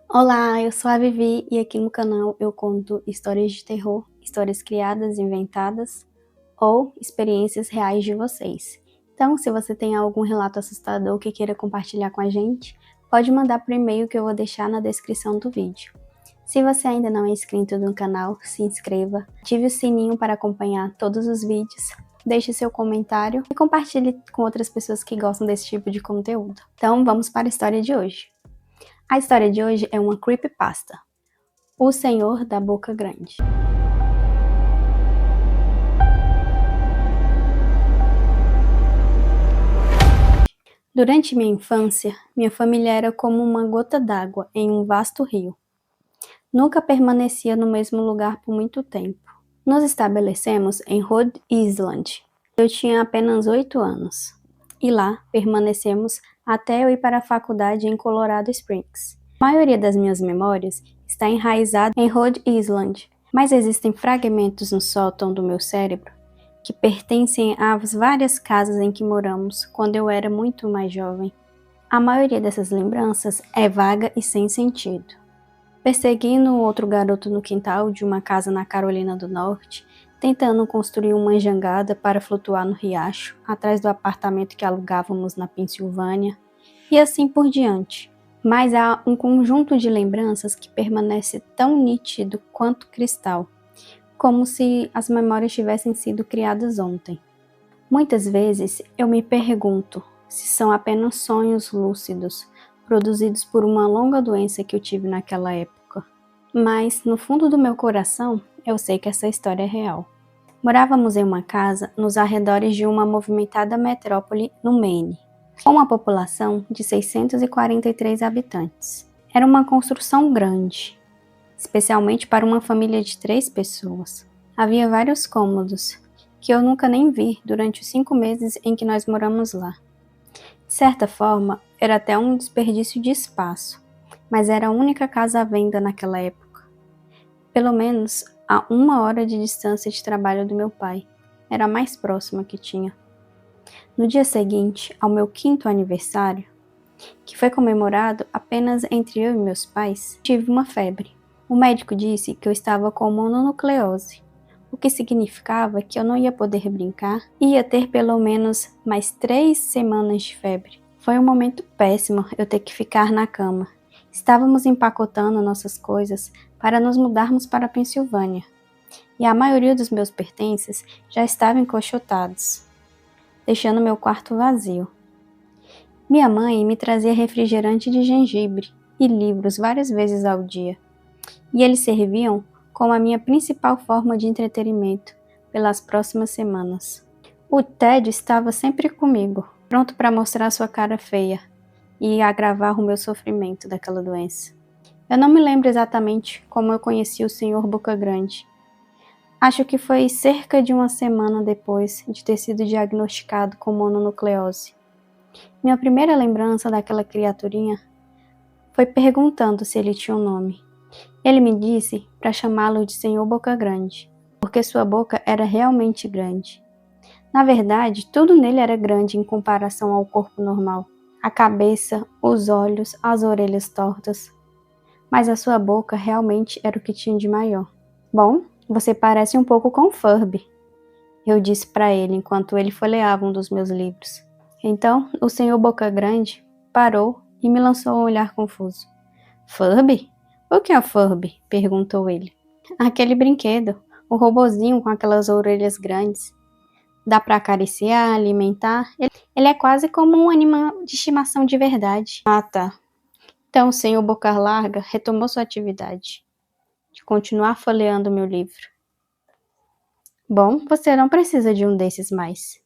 Olá, eu sou a Vivi e aqui no canal eu conto histórias de terror, histórias criadas, inventadas ou experiências reais de vocês. Então, se você tem algum relato assustador que queira compartilhar com a gente, pode mandar por e-mail que eu vou deixar na descrição do vídeo. Se você ainda não é inscrito no canal, se inscreva, ative o sininho para acompanhar todos os vídeos, deixe seu comentário e compartilhe com outras pessoas que gostam desse tipo de conteúdo. Então, vamos para a história de hoje. A história de hoje é uma creepypasta. O Senhor da Boca Grande. Durante minha infância, minha família era como uma gota d'água em um vasto rio. Nunca permanecia no mesmo lugar por muito tempo. Nos estabelecemos em Rhode Island. Eu tinha apenas 8 anos. E lá permanecemos até eu ir para a faculdade em Colorado Springs. A maioria das minhas memórias está enraizada em Rhode Island, mas existem fragmentos no sótão do meu cérebro que pertencem às várias casas em que moramos quando eu era muito mais jovem. A maioria dessas lembranças é vaga e sem sentido. Perseguindo outro garoto no quintal de uma casa na Carolina do Norte, tentando construir uma jangada para flutuar no riacho, atrás do apartamento que alugávamos na Pensilvânia, e assim por diante. Mas há um conjunto de lembranças que permanece tão nítido quanto cristal, como se as memórias tivessem sido criadas ontem. Muitas vezes eu me pergunto se são apenas sonhos lúcidos, produzidos por uma longa doença que eu tive naquela época. Mas, no fundo do meu coração, eu sei que essa história é real. Morávamos em uma casa nos arredores de uma movimentada metrópole no Maine, com uma população de 643 habitantes. Era uma construção grande, especialmente para uma família de 3 pessoas. Havia vários cômodos, que eu nunca nem vi durante os 5 meses em que nós moramos lá. De certa forma, era até um desperdício de espaço, mas era a única casa à venda naquela época. Pelo menos a 1 hora de distância de trabalho do meu pai. Era a mais próxima que tinha. No dia seguinte, ao meu 5º aniversário, que foi comemorado apenas entre eu e meus pais, tive uma febre. O médico disse que eu estava com mononucleose, o que significava que eu não ia poder brincar e ia ter pelo menos mais 3 semanas de febre. Foi um momento péssimo eu ter que ficar na cama. Estávamos empacotando nossas coisas para nos mudarmos para a Pensilvânia, e a maioria dos meus pertences já estavam encaixotados, deixando meu quarto vazio. Minha mãe me trazia refrigerante de gengibre e livros várias vezes ao dia, e eles serviam como a minha principal forma de entretenimento pelas próximas semanas. O Ted estava sempre comigo, pronto para mostrar sua cara feia e agravar o meu sofrimento daquela doença. Eu não me lembro exatamente como eu conheci o Sr. Boca Grande. Acho que foi cerca de 1 semana depois de ter sido diagnosticado com mononucleose. Minha primeira lembrança daquela criaturinha foi perguntando se ele tinha um nome. Ele me disse para chamá-lo de Sr. Boca Grande, porque sua boca era realmente grande. Na verdade, tudo nele era grande em comparação ao corpo normal. A cabeça, os olhos, as orelhas tortas. Mas a sua boca realmente era o que tinha de maior. Bom, você parece um pouco com Furby, eu disse para ele enquanto ele folheava um dos meus livros. Então, o Sr. Boca Grande parou e me lançou um olhar confuso. Furby? O que é Furby? Perguntou ele. Aquele brinquedo, o robozinho com aquelas orelhas grandes. Dá para acariciar, alimentar. Ele é quase como um animal de estimação de verdade. Ah, tá. Então o Sr. Boca Larga retomou sua atividade de continuar folheando meu livro. Bom, você não precisa de um desses mais.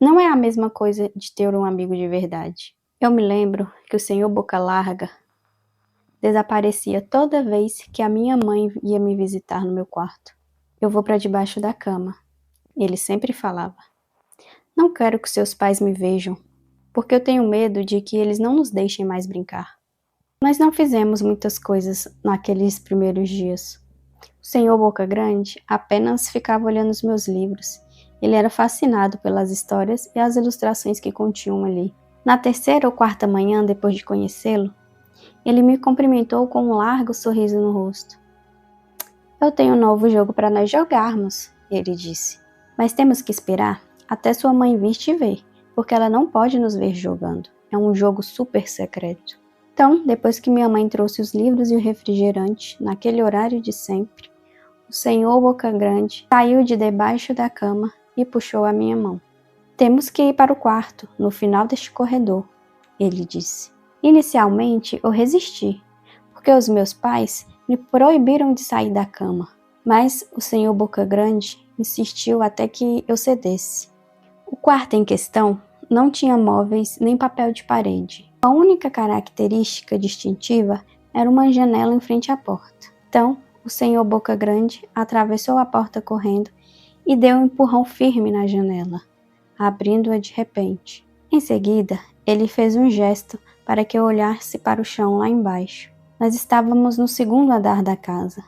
Não é a mesma coisa de ter um amigo de verdade. Eu me lembro que o Sr. Boca Larga desaparecia toda vez que a minha mãe ia me visitar no meu quarto. Eu vou para debaixo da cama. Ele sempre falava. Não quero que seus pais me vejam, porque eu tenho medo de que eles não nos deixem mais brincar. Nós não fizemos muitas coisas naqueles primeiros dias. O Sr. Boca Grande apenas ficava olhando os meus livros. Ele era fascinado pelas histórias e as ilustrações que continham ali. Na 3ª ou 4ª manhã, depois de conhecê-lo, Ele me cumprimentou com um largo sorriso no rosto. Eu tenho um novo jogo para nós jogarmos, ele disse. Mas temos que esperar até sua mãe vir te ver, porque ela não pode nos ver jogando. É um jogo super secreto. Então, depois que minha mãe trouxe os livros e o refrigerante, naquele horário de sempre, o senhor Boca Grande saiu de debaixo da cama e puxou a minha mão. Temos que ir para o quarto, no final deste corredor, ele disse. Inicialmente, eu resisti, porque os meus pais me proibiram de sair da cama, mas o senhor Boca Grande insistiu até que eu cedesse. O quarto em questão não tinha móveis nem papel de parede. A única característica distintiva era uma janela em frente à porta. Então, o senhor Boca Grande atravessou a porta correndo e deu um empurrão firme na janela, abrindo-a de repente. Em seguida, ele fez um gesto para que eu olhasse para o chão lá embaixo. Nós estávamos no segundo andar da casa.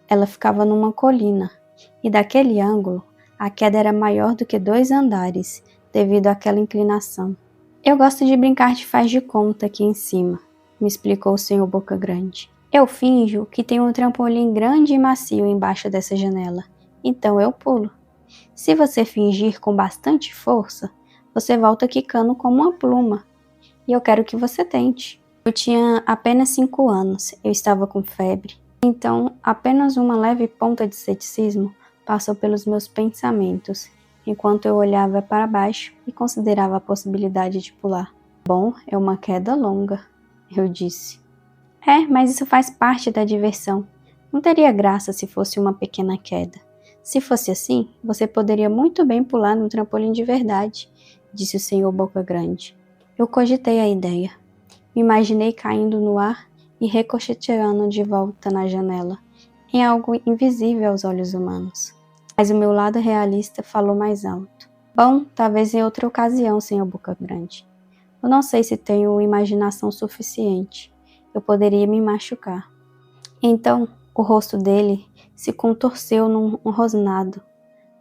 Ela ficava numa colina, e daquele ângulo, a queda era maior do que 2 andares, devido àquela inclinação. Eu gosto de brincar de faz de conta aqui em cima, me explicou o senhor Boca Grande. Eu finjo que tem um trampolim grande e macio embaixo dessa janela, então eu pulo. Se você fingir com bastante força, você volta quicando como uma pluma. E eu quero que você tente. Eu tinha apenas 5 anos, eu estava com febre. Então, apenas uma leve ponta de ceticismo passou pelos meus pensamentos, enquanto eu olhava para baixo e considerava a possibilidade de pular. Bom, é uma queda longa, eu disse. Mas isso faz parte da diversão. Não teria graça se fosse uma pequena queda. Se fosse assim, você poderia muito bem pular num trampolim de verdade, disse o senhor Boca Grande. Eu cogitei a ideia. Me imaginei caindo no ar e ricocheteando de volta na janela, em algo invisível aos olhos humanos. Mas o meu lado realista falou mais alto. Bom, talvez em outra ocasião, senhor Boca Grande. Eu não sei se tenho imaginação suficiente. Eu poderia me machucar. Então, o rosto dele se contorceu num rosnado,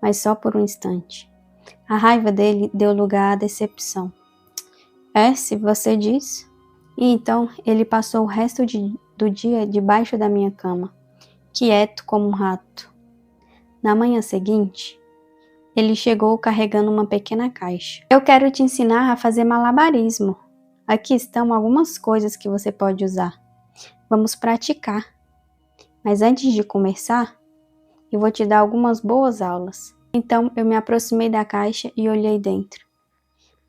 mas só por um instante. A raiva dele deu lugar à decepção. Se você diz. E então ele passou o resto do dia debaixo da minha cama, quieto como um rato. Na manhã seguinte, ele chegou carregando uma pequena caixa. Eu quero te ensinar a fazer malabarismo. Aqui estão algumas coisas que você pode usar. Vamos praticar. Mas antes de começar, eu vou te dar algumas boas aulas. Então eu me aproximei da caixa e olhei dentro.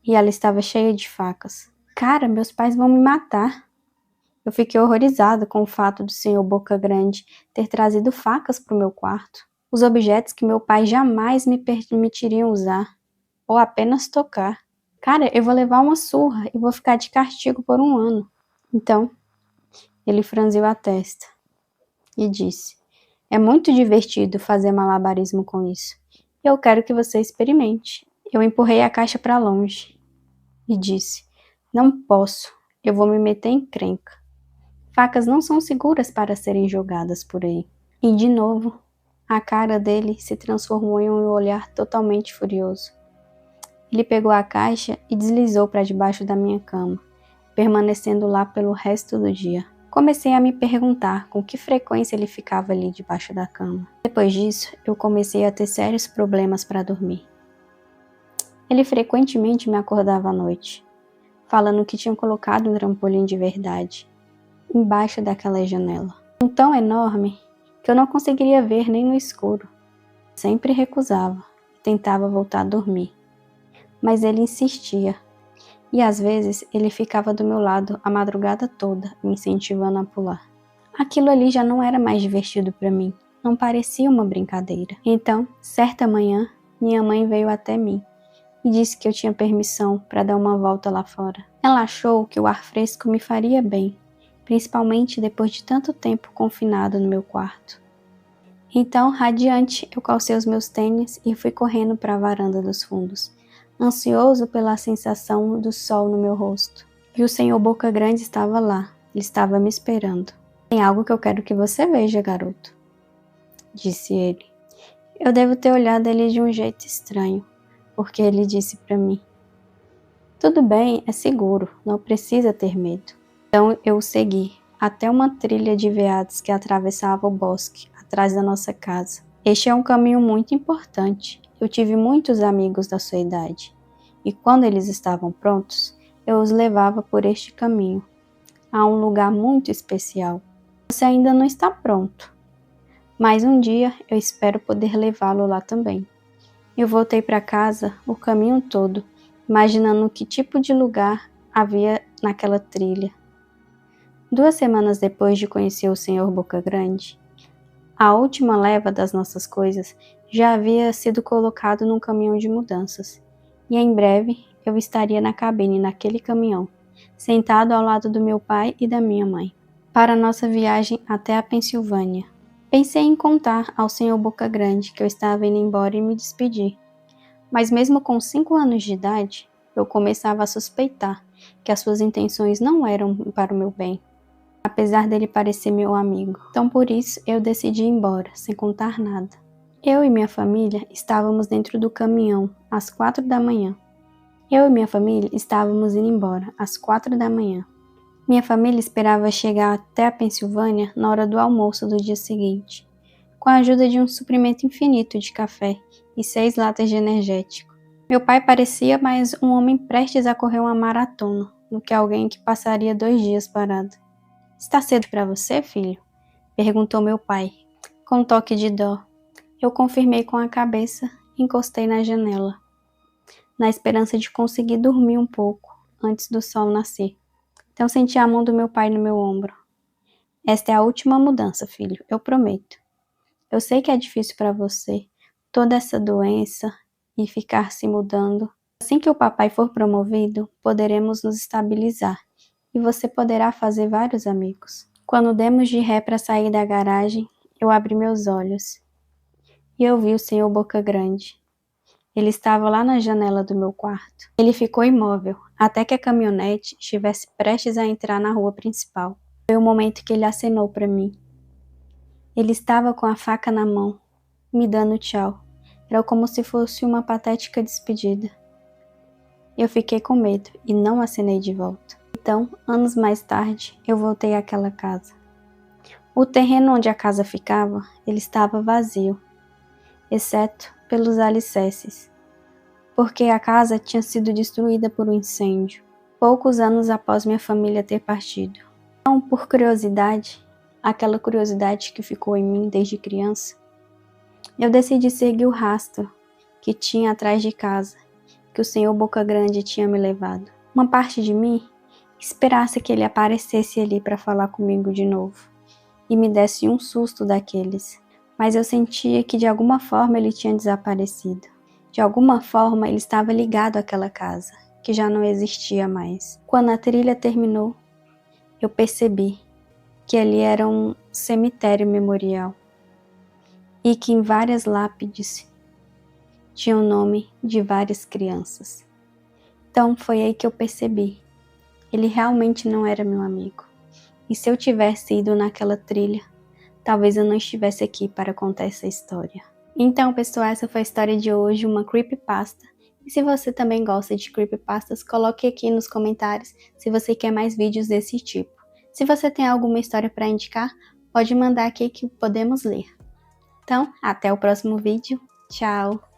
E ela estava cheia de facas. Cara, meus pais vão me matar. Eu fiquei horrorizada com o fato do senhor Boca Grande ter trazido facas para o meu quarto. Os objetos que meu pai jamais me permitiriam usar, ou apenas tocar. Cara, eu vou levar uma surra e vou ficar de castigo por 1 ano. Então, ele franziu a testa e disse, é muito divertido fazer malabarismo com isso. Eu quero que você experimente. Eu empurrei a caixa para longe e disse, não posso, eu vou me meter em encrenca. Facas não são seguras para serem jogadas por aí. E de novo, a cara dele se transformou em um olhar totalmente furioso. Ele pegou a caixa e deslizou para debaixo da minha cama, permanecendo lá pelo resto do dia. Comecei a me perguntar com que frequência ele ficava ali debaixo da cama. Depois disso, eu comecei a ter sérios problemas para dormir. Ele frequentemente me acordava à noite, falando que tinha colocado um trampolim de verdade, embaixo daquela janela. Um tão enorme que eu não conseguiria ver nem no escuro. Sempre recusava e tentava voltar a dormir. Mas ele insistia. E às vezes ele ficava do meu lado a madrugada toda, me incentivando a pular. Aquilo ali já não era mais divertido para mim, não parecia uma brincadeira. Então, certa manhã, minha mãe veio até mim e disse que eu tinha permissão para dar uma volta lá fora. Ela achou que o ar fresco me faria bem, principalmente depois de tanto tempo confinado no meu quarto. Então, radiante, eu calcei os meus tênis e fui correndo para a varanda dos fundos, ansioso pela sensação do sol no meu rosto. E o senhor Boca Grande estava lá, ele estava me esperando. Tem algo que eu quero que você veja, garoto, disse ele. Eu devo ter olhado ele de um jeito estranho, porque ele disse para mim, tudo bem, é seguro, não precisa ter medo. Então eu o segui até uma trilha de veados que atravessava o bosque atrás da nossa casa. Este é um caminho muito importante. Eu tive muitos amigos da sua idade, e quando eles estavam prontos, eu os levava por este caminho, a um lugar muito especial. Você ainda não está pronto, mas um dia eu espero poder levá-lo lá também. Eu voltei para casa o caminho todo, imaginando que tipo de lugar havia naquela trilha. 2 semanas depois de conhecer o Senhor Boca Grande, a última leva das nossas coisas já havia sido colocado num caminhão de mudanças, e em breve eu estaria na cabine naquele caminhão, sentado ao lado do meu pai e da minha mãe, para nossa viagem até a Pensilvânia. Pensei em contar ao Senhor Boca Grande que eu estava indo embora e me despedir, mas mesmo com 5 anos de idade, eu começava a suspeitar que as suas intenções não eram para o meu bem, apesar dele parecer meu amigo. Então por isso eu decidi ir embora, sem contar nada. Eu e minha família estávamos dentro do caminhão às 4 da manhã. Eu e minha família estávamos indo embora às 4 da manhã. Minha família esperava chegar até a Pensilvânia na hora do almoço do dia seguinte, com a ajuda de um suprimento infinito de café e 6 latas de energético. Meu pai parecia mais um homem prestes a correr uma maratona do que alguém que passaria 2 dias parado. Está cedo para você, filho? Perguntou meu pai, com um toque de dó. Eu confirmei com a cabeça e encostei na janela, na esperança de conseguir dormir um pouco antes do sol nascer. Então senti a mão do meu pai no meu ombro. Esta é a última mudança, filho, eu prometo. Eu sei que é difícil para você, toda essa doença e ficar se mudando. Assim que o papai for promovido, poderemos nos estabilizar e você poderá fazer vários amigos. Quando demos de ré para sair da garagem, eu abri meus olhos e eu vi o Senhor Boca Grande. Ele estava lá na janela do meu quarto. Ele ficou imóvel até que a caminhonete estivesse prestes a entrar na rua principal. Foi o momento que ele acenou para mim. Ele estava com a faca na mão, me dando tchau. Era como se fosse uma patética despedida. Eu fiquei com medo e não acenei de volta. Então, anos mais tarde, eu voltei àquela casa. O terreno onde a casa ficava, ele estava vazio, exceto pelos alicerces, porque a casa tinha sido destruída por um incêndio, poucos anos após minha família ter partido. Então, por curiosidade, aquela curiosidade que ficou em mim desde criança, eu decidi seguir o rastro que tinha atrás de casa, que o Senhor Boca Grande tinha me levado. Uma parte de mim esperasse que ele aparecesse ali para falar comigo de novo e me desse um susto daqueles, mas eu sentia que de alguma forma ele tinha desaparecido. De alguma forma ele estava ligado àquela casa, que já não existia mais. Quando a trilha terminou, eu percebi que ali era um cemitério memorial e que em várias lápides tinha o nome de várias crianças. Então foi aí que eu percebi. Ele realmente não era meu amigo. E se eu tivesse ido naquela trilha, talvez eu não estivesse aqui para contar essa história. Então, pessoal, essa foi a história de hoje, uma creepypasta. E se você também gosta de creepypastas, coloque aqui nos comentários se você quer mais vídeos desse tipo. Se você tem alguma história para indicar, pode mandar aqui que podemos ler. Então, até o próximo vídeo. Tchau!